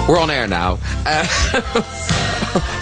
We're on air now.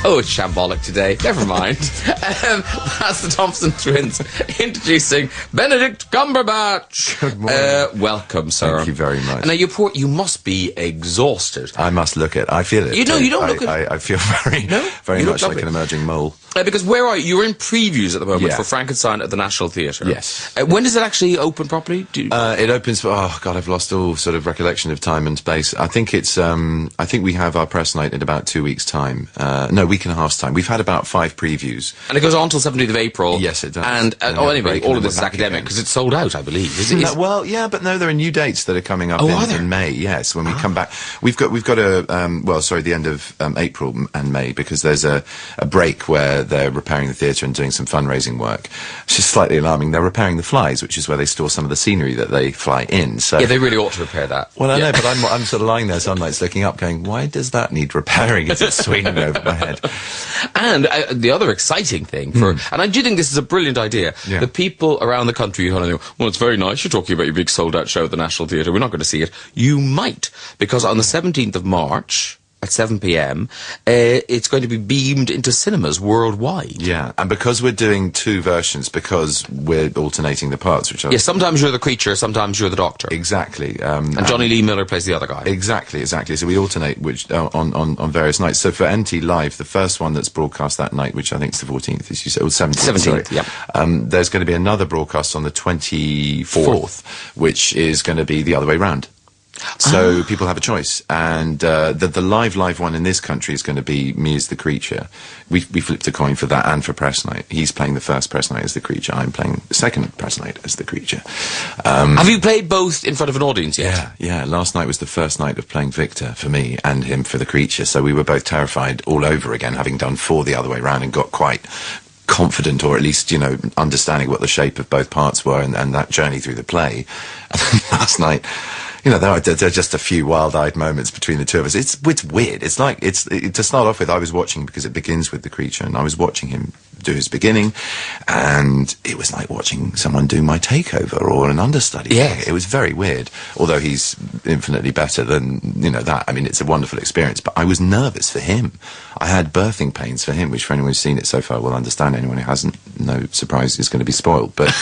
Oh, it's shambolic today. Never mind. That's the Thompson twins introducing Benedict Cumberbatch. Good morning. Welcome, sir. Thank you very much. And now you must be exhausted. I must look it. I feel it. You don't look it. I feel very much like an emerging mole. Because where are you? You're in previews at the moment Yeah. for Frankenstein at the National Theatre. Yes. When does it actually open properly? It opens. Oh God, I've lost all sort of recollection of time and space. I think it's. I think we have our press night in about 2 weeks' time. No, week and a half's time. We've had about 5 previews. And it goes on till 17th of April. Yes, it does. And anyway, break all and of this is then we're back academic again. because it's sold out, I believe. Is it? No, well, yeah, but no, there are new dates that are coming up are there? in May. Yes, when we come back, we've got the end of April and May, because there's a break where they're repairing the theatre and doing some fundraising work. It's just slightly alarming. They're repairing the flies, which is where they store some of the scenery that they fly in. So Yeah, they really ought to repair that. well, I know, but I'm sort of lying there some nights looking up, going, why does that need repairing? Is it swinging over my head? And the other exciting thing and I do think this is a brilliant idea. Yeah. The people around the country who go, well, it's very nice you're talking about your big sold-out show at the National Theatre. We're not going to see it. You might, because on the 17th of March at 7 p.m, it's going to be beamed into cinemas worldwide. Yeah, and because we're doing 2 versions, because we're alternating the parts, which are... Yeah, sometimes you're the creature, sometimes you're the doctor. Exactly. And Johnny Lee Miller plays the other guy. Exactly. So we alternate on various nights. So for NT Live, the first one that's broadcast that night, which I think is the 14th, as you said, or 17th. 17th, sorry. yeah. There's going to be another broadcast on the 24th, which is going to be the other way round. So people have a choice, and the live one in this country is going to be me as the creature. We flipped a coin for that and for press night. He's playing the first press night as the creature. I'm playing the second press night as the creature. Have you played both in front of an audience yet? Yeah. Last night was the first night of playing Victor for me and him for the creature. So we were both terrified all over again, having done 4 the other way round, and got quite confident, or at least, understanding what the shape of both parts were, and that journey through the play. And then last night, there are just a few wild-eyed moments between the two of us. It's weird. It's like, to start off with, I was watching, because it begins with the creature, and I was watching him do his beginning, and it was like watching someone do my takeover or an understudy. Yeah. It was very weird, although he's infinitely better than, that. I mean, it's a wonderful experience, but I was nervous for him. I had birthing pains for him, which for anyone who's seen it so far will understand. Anyone who hasn't, no surprise, is going to be spoiled. But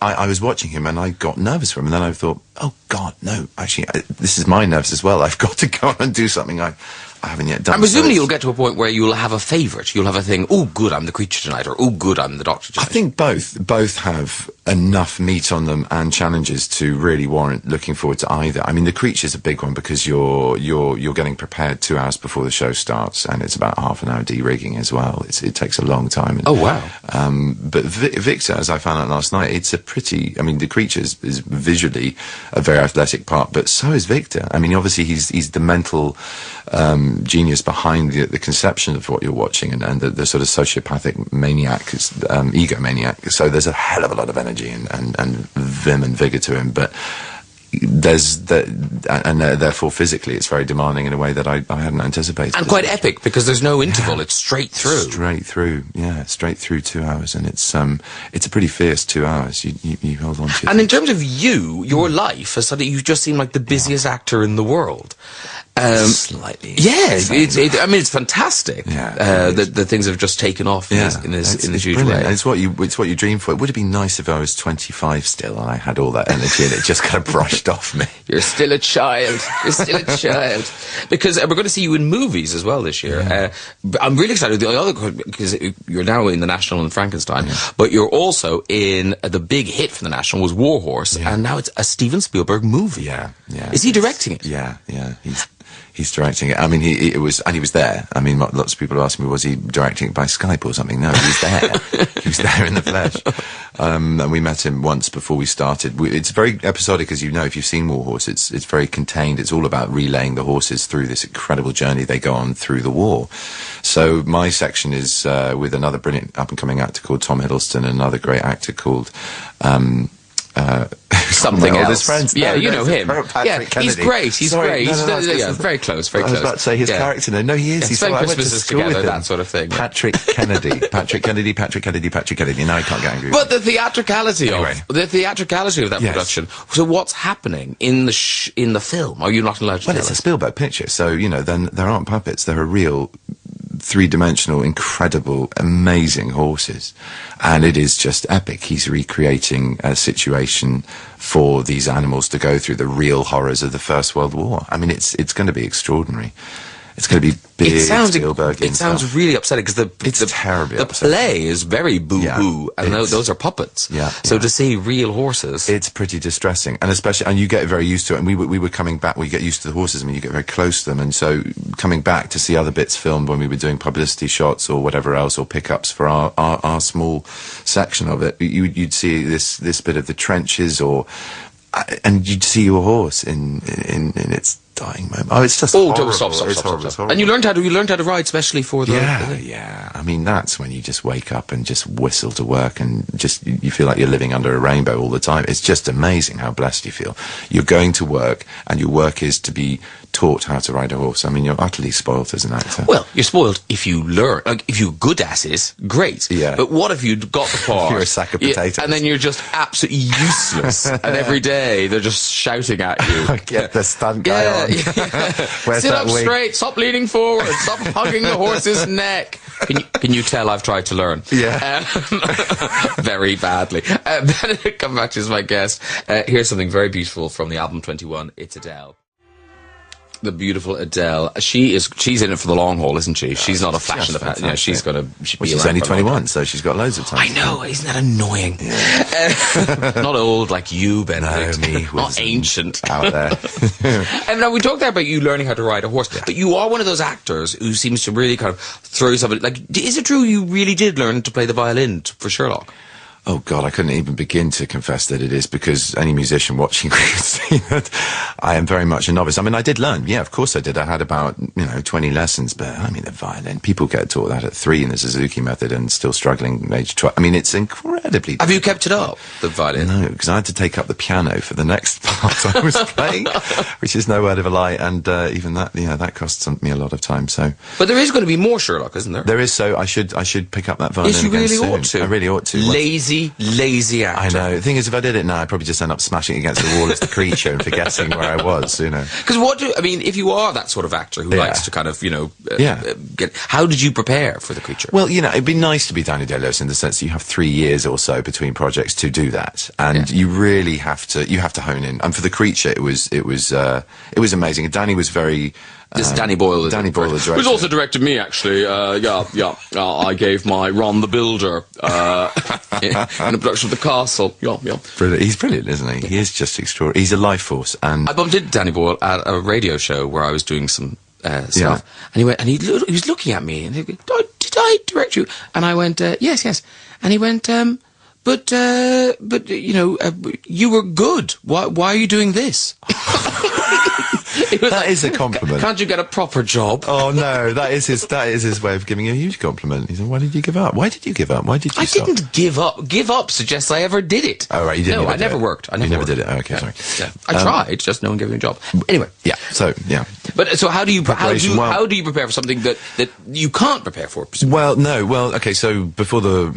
I was watching him, and I got nervous for him, and then I thought, oh God, no, actually, this is my nerves as well. I've got to go on and do something I haven't yet done. And presumably you'll get to a point where you'll have a favourite. You'll have a thing, oh good, I'm the creature tonight, or oh good, I'm the doctor tonight. I think both have enough meat on them and challenges to really warrant looking forward to either. I mean, the creature's a big one, because you're getting prepared 2 hours before the show starts, and it's about half an hour de-rigging as well. It takes a long time. Oh wow. But Victor, as I found out last night, it's a pretty... I mean, the creature is visually a very athletic part, but so is Victor. I mean, obviously he's the mental genius behind the conception of what you're watching, and the sort of sociopathic maniac, egomaniac. So there's a hell of a lot of energy and vim and vigour to him, but therefore physically it's very demanding in a way that I hadn't anticipated. And quite epic, because there's no interval, it's straight through. Straight through 2 hours, and it's a pretty fierce 2 hours. You hold on to. And in terms of your life, as suddenly you just seem like the busiest actor in the world. Slightly. Yeah, it's fantastic. Yeah, the things have just taken off in this huge brilliant. way. It's what you dream for. It would have been nice if I was 25 still and I had all that energy and it just kind of brushed off me. You're still a child. You're still a child. Because we're going to see you in movies as well this year. Yeah. I'm really excited. Because you're now in the National and Frankenstein, but you're also in the big hit for the National was War Horse, and now it's a Steven Spielberg movie. Yeah. Is he directing it? Yeah. He's directing it. I mean, he was there. I mean, lots of people ask me, was he directing it by Skype or something? No, he was there. He was there in the flesh. And we met him once before we started. It's very episodic, as you know, if you've seen War Horse. It's very contained. It's all about relaying the horses through this incredible journey they go on through the war. So my section is with another brilliant up-and-coming actor called Tom Hiddleston, and another great actor called something my else. oldest friends. Yeah, No, you no, know it's him. Patrick Yeah, Kennedy. he's great. He's Sorry, great. no, Yeah, very close. Very I close. was about to say his Yeah. character name. No, he is. Yeah, He's spend I went to Christmases school with together, him. that sort of thing. Patrick Kennedy. Patrick Kennedy. Patrick Kennedy. Patrick Kennedy. Now I can't get angry. But the theatricality Anyway. of that Yes. production. So what's happening in the film? Are you not allowed to Well, tell it's a us? Spielberg picture, so, you know, then there aren't puppets. There are real three-dimensional, incredible, amazing horses. And it is just epic. He's recreating a situation for these animals to go through the real horrors of the First World War. I mean, it's going to be extraordinary. It's going to be big Spielberg. It sounds really upsetting because It's terribly the upsetting. play is very boo-boo, Yeah, and it's- those are puppets. Yeah, So yeah. to see real horses, It's pretty distressing, and especially, and you get very used to it. And we were coming back. We get used to the horses. I mean, you get very close to them, and so coming back to see other bits filmed when we were doing publicity shots or whatever else, or pickups for our small section of it, you'd see this bit of the trenches, and you'd see your horse in its dying moment. Oh, it's just horrible. Stop. It's horrible. It's horrible. And you learned how to ride, especially for the. Yeah. I mean, that's when you just wake up and just whistle to work, and just you feel like you're living under a rainbow all the time. It's just amazing how blessed you feel. You're going to work, and your work is to be taught how to ride a horse. I mean, you're utterly spoilt as an actor. Well, you're spoiled if you learn. Like, if you're good at it, great. Yeah. But what if you'd got the part? You're a sack of potatoes. And then you're just absolutely useless. And every day they're just shouting at you. Get the stunt guy on. Where's Sit that up wig? straight. Stop leaning forward. Stop hugging the horse's neck. Can you tell I've tried to learn? Yeah. Very badly. Benedict Cumberbatch is my guest. Here's something very beautiful from the album 21. It's Adele. The beautiful Adele. She's in it for the long haul, isn't she? She's not a flash in the pan. You know, she's going to be She's around only for a long 21, time. so she's got loads of time. I know, isn't that annoying? Not old like you, Benedict. No, me. Not was ancient. Out there. And now we talked there about you learning how to ride a horse, but you are one of those actors who seems to really kind of throw somebody. Like, is it true you really did learn to play the violin for Sherlock? Oh God, I couldn't even begin to confess that it is, because any musician watching would see that I am very much a novice. I mean, I did learn. Yeah, of course I did. I had about, 20 lessons, but I mean, the violin, people get taught that at 3 in the Suzuki method and still struggling at age 12. I mean, it's incredibly Have you kept it up, the violin? No, because I had to take up the piano for the next part I was playing, which is no word of a lie, and even that, that cost me a lot of time. So, But there is going to be more Sherlock, isn't there? there is. So I should pick up that violin. Yes, you again really soon. ought to. I really ought to. Lazy actor. I know. The thing is, if I did it now, I'd probably just end up smashing against the wall as the creature and forgetting where I was. Because if you are that sort of actor who Yeah. likes to kind of, Yeah. how did you prepare for the creature? Well, it'd be nice to be Danny Day-Lewis in the sense that you have 3 years or so between projects to do that, and you really have to hone in. And for the creature, it was amazing. Danny was very. This is Danny Boyle. Danny Boyle, the director. Who's also directed me, actually. I gave my Ron the Builder in a production of The Castle. Yeah. Brilliant. He's brilliant, isn't he? He is just extraordinary. He's a life force, and I bumped into Danny Boyle at a radio show where I was doing some stuff, Yeah. and he went, and he was looking at me, and he goes, "Did I direct you?" And I went, "Yes." And he went, "But you were good. Why are you doing this?" It was that is a compliment. Can't you get a proper job? Oh no, that is his way of giving you a huge compliment. He said, "Why did you give up? Why did you give up? Why did you?" I stop?" didn't give up. Give up suggests I ever did it. Oh right, you didn't. No, I never worked. I never You never worked. did it. Oh, okay, sorry. Yeah. I tried, just no one gave me a job. Anyway, Yeah. So yeah. but so how do you Preparation, well- how do you prepare for something that you can't prepare for? Well, no. Well, okay. So before the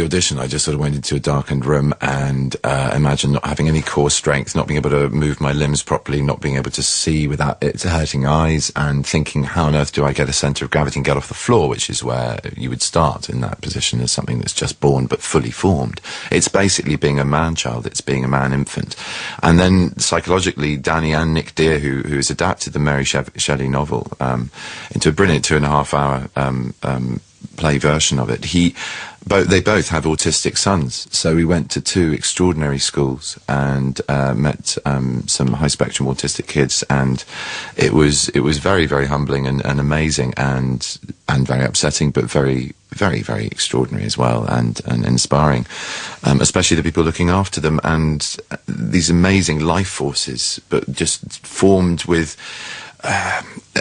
audition, I just sort of went into a darkened room and imagined not having any core strength, not being able to move my limbs properly, not being able to see without it hurting eyes, and thinking, how on earth do I get a centre of gravity and get off the floor, which is where you would start in that position as something that's just born but fully formed. It's basically being a man-child. It's being a man-infant. And then psychologically, Danny and Nick Dear, who has adapted the Mary Shelley novel into a brilliant 2.5-hour play version of it. They both have autistic sons, so we went to 2 extraordinary schools and met some high spectrum autistic kids, and it was very, very humbling and amazing and very upsetting, but very, very, very extraordinary as well, and inspiring, especially the people looking after them, and these amazing life forces, but just formed with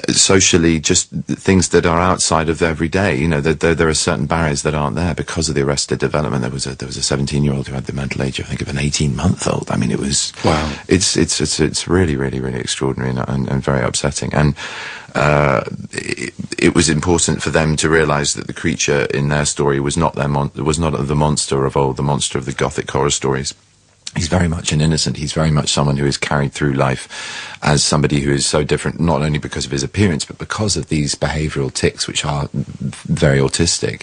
socially, just things that are outside of every day. You know, there are certain barriers that aren't there because of the arrested development. There was a 17-year-old who had the mental age, I think, of an 18-month-old. I mean, it was Wow. It's really, really, really extraordinary and very upsetting. And it was important for them to realise that the creature in their story was not the monster of old, the monster of the Gothic horror stories. He's very much an innocent. He's very much someone who is carried through life as somebody who is so different, not only because of his appearance, but because of these behavioural tics, which are very autistic,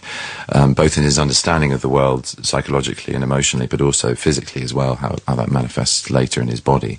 both in his understanding of the world psychologically and emotionally, but also physically as well, how that manifests later in his body.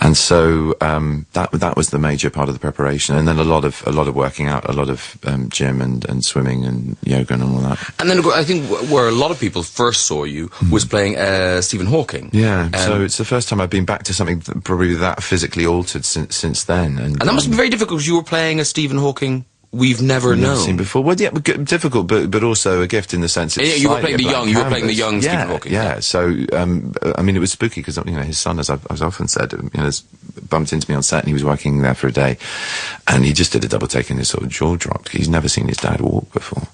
And so that was the major part of the preparation, and then a lot of working out, a lot of gym and swimming and yoga and all that. And then I think where a lot of people first saw you was playing Stephen Hawking. Yeah, so it's the first time I've been back to something probably that physically altered since then. And that must be very difficult because you were playing a Stephen Hawking we've never known. Seen before. Well, yeah, difficult, but also a gift in the sense it's you were playing the young. You were playing the young Stephen Hawking. Yeah. So, I mean, it was spooky because his son, as I've often said, has bumped into me on set, and he was working there for a day, and he just did a double take, and his sort of jaw dropped. He's never seen his dad walk before.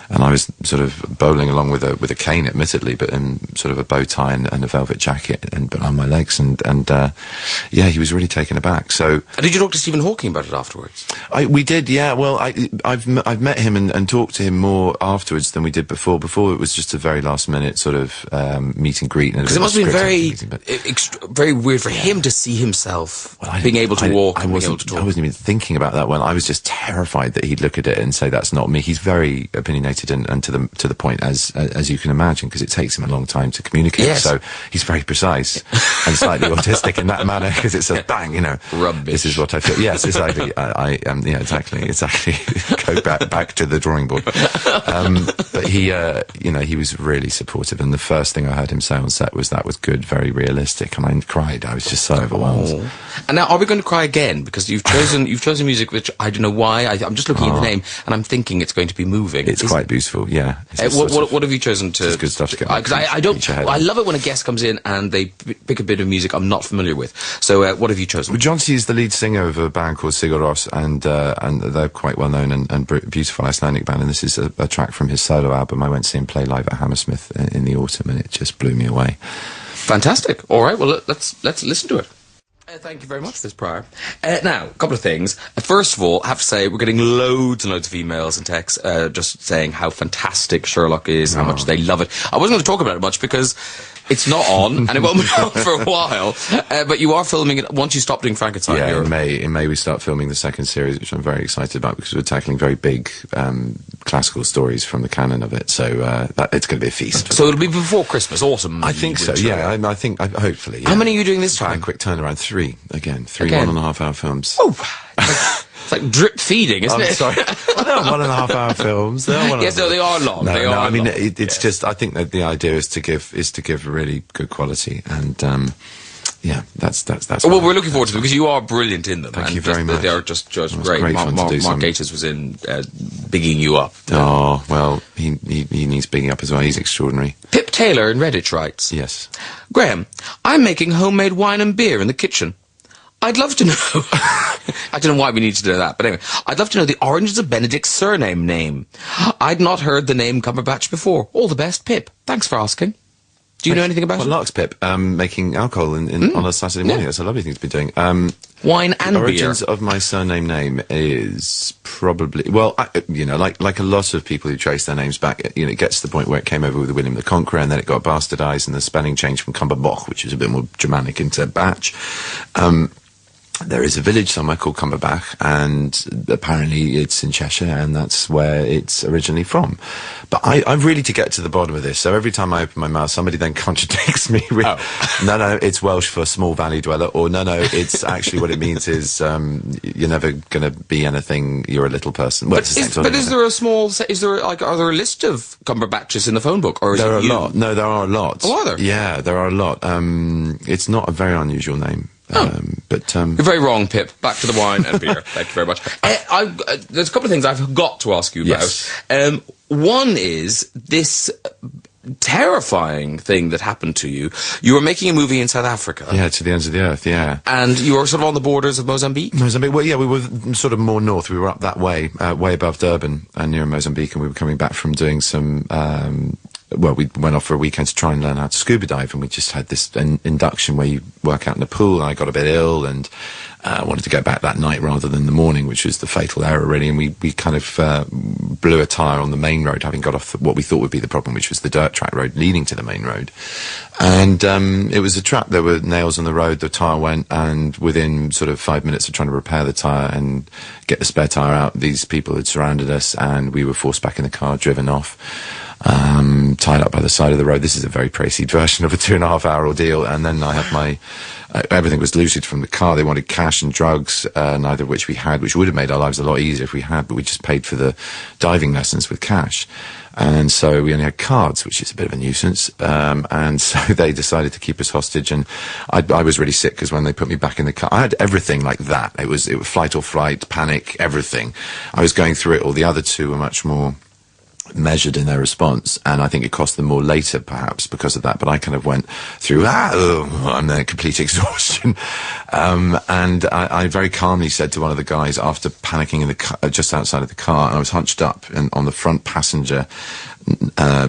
And I was sort of bowling along with a cane, admittedly, but in sort of a bow tie and a velvet jacket, but on my legs, and yeah, he was really taken aback. So, and did you talk to Stephen Hawking about it afterwards? We did, yeah. Well, I've met him and talked to him more afterwards than we did before. Before it was just a very last minute sort of meet and greet. Because it must have been very weird for him to see himself being able to walk and being able to talk. I wasn't even thinking about that one. I was just terrified that he'd look at it and say, "That's not me." He's very opinionated and to the point, as you can imagine, because it takes him a long time to communicate. Yes. So he's very precise and slightly autistic in that manner, because it's a bang, Rubbish. This is what I feel. Yes, exactly. I am. Yeah, exactly. Go back to the drawing board. But he, he was really supportive, and the first thing I heard him say on set was that was good, very realistic, and I cried. I was just so overwhelmed. Oh. And now, are we going to cry again? Because you've chosen music which I don't know why. I'm just looking at the name, and I'm thinking it's going to be moving. It's quite beautiful, yeah. What have you chosen to? It's good stuff to get. Because I love it when a guest comes in and they pick a bit of music I'm not familiar with. So what have you chosen? Well, John C is the lead singer of a band called Sigur Rós, and they're quite well known and beautiful Icelandic band. And this is a track from his solo album. I went to see him play live at Hammersmith in the autumn, and it just blew me away. Fantastic. All right, well let's listen to it. Thank you very much for this, Prior. Now, a couple of things. First of all, I have to say, we're getting loads and loads of emails and texts just saying how fantastic Sherlock is, how much they love it. I wasn't going to talk about it much because it's not on, and it won't be on for a while. But you are filming it once you stop doing Frankenstein. Yeah, in May we start filming the second series, which I'm very excited about, because we're tackling very big classical stories from the canon of it. So it's going to be a feast. So it'll be before Christmas, autumn. I think so. Yeah, I think hopefully. Yeah. How many are you doing this time? A quick turnaround. Three 1.5 hour films. Oh. It's like drip feeding, isn't it? Sorry. Well, they're 1.5 hour films. Yes, no, they are long. No, I mean, it's just, I think that the idea is to give really good quality, and yeah, that's. Well, we're looking forward to them because you are brilliant in them. Thank you very much. They are just great. Mark Gatiss was in bigging you up. Oh well, he needs bigging up as well. He's extraordinary. Pip Taylor in Redditch writes, yes, Graham, I'm making homemade wine and beer in the kitchen. I'd love to know. I don't know why we need to know that, but anyway, I'd love to know the origins of Benedict's surname name. I'd not heard the name Cumberbatch before. All the best, Pip. Thanks for asking. Do you know anything about it? Well, Lark's Pip, making alcohol on a Saturday morning. Yeah. That's a lovely thing to be doing. Wine and beer. The origins of my surname name is probably, well, like a lot of people who trace their names back, it gets to the point where it came over with William the Conqueror, and then it got bastardized, and the spelling changed from Cumberbatch, which is a bit more Germanic, into Batch. There is a village somewhere called Cumberbatch, and apparently it's in Cheshire, and that's where it's originally from. But I've really to get to the bottom of this, so every time I open my mouth, somebody then contradicts me with, no, it's Welsh for small valley dweller, or no, it's actually what it means is you're never going to be anything, you're a little person. Well, are there a list of Cumberbatches in the phone book? Or is there are a lot. No, there are a lot. Oh, are there? Yeah, there are a lot. It's not a very unusual name. But you're very wrong, Pip. Back to the wine and beer. Thank you very much. There's a couple of things I've got to ask you about. Yes. One is this terrifying thing that happened to you. You were making a movie in South Africa. Yeah, To the Ends of the Earth, yeah. And you were sort of on the borders of Mozambique? Mozambique, well, yeah, we were sort of more north. We were up that way, way above Durban, near Mozambique, and we were coming back from doing some... well, we went off for a weekend to try and learn how to scuba dive, and we just had this induction where you work out in the pool, and I got a bit ill, and wanted to go back that night rather than the morning, which was the fatal error, really, and we kind of blew a tyre on the main road, having got off what we thought would be the problem, which was the dirt track road leading to the main road. And it was a trap. There were nails on the road, the tyre went, and within sort of 5 minutes of trying to repair the tyre and get the spare tyre out, these people had surrounded us, and we were forced back in the car, driven off. Tied up by the side of the road. This is a very praised version of a 2.5-hour ordeal, and then I had my everything was looted from the car. They wanted cash and drugs, neither of which we had, which would have made our lives a lot easier if we had, but we just paid for the diving lessons with cash. And so we only had cards, which is a bit of a nuisance. And so they decided to keep us hostage. And I was really sick because when they put me back in the car, I had everything like that. It was flight or flight, panic, everything. I was going through it all. The other two were much more measured in their response, and I think it cost them more later, perhaps, because of that. But I kind of went through, and then complete exhaustion. And I very calmly said to one of the guys, after panicking in the car, just outside of the car, and I was hunched up on the front passenger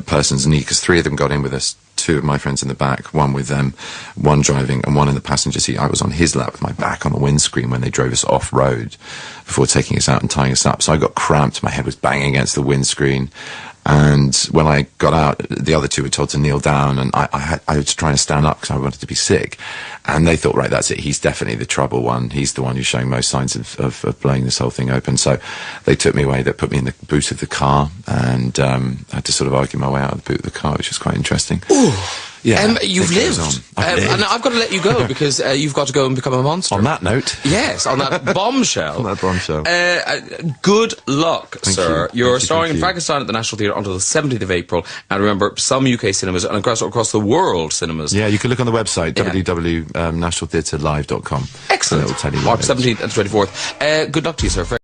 person's knee, because 3 of them got in with us. 2 of my friends in the back, one with them, one driving, and one in the passenger seat. I was on his lap with my back on the windscreen when they drove us off-road before taking us out and tying us up. So I got cramped, my head was banging against the windscreen. And when I got out, the other 2 were told to kneel down, and I was trying to stand up because I wanted to be sick. And they thought, right, that's it. He's definitely the trouble one. He's the one who's showing most signs of blowing this whole thing open. So they took me away. They put me in the boot of the car, and I had to sort of argue my way out of the boot of the car, which was quite interesting. Ooh. Yeah, you've lived. And I've got to let you go because you've got to go and become a monster. On that note. Yes, on that bombshell. On that bombshell. Good luck, sir. You. You're starring in Frankenstein at the National Theatre until the 17th of April. And remember, some UK cinemas and across the world cinemas. Yeah, you can look on the website, www.nationaltheatrelive.com. Excellent. It'll tell you March 17th and 24th. Good luck to you, sir.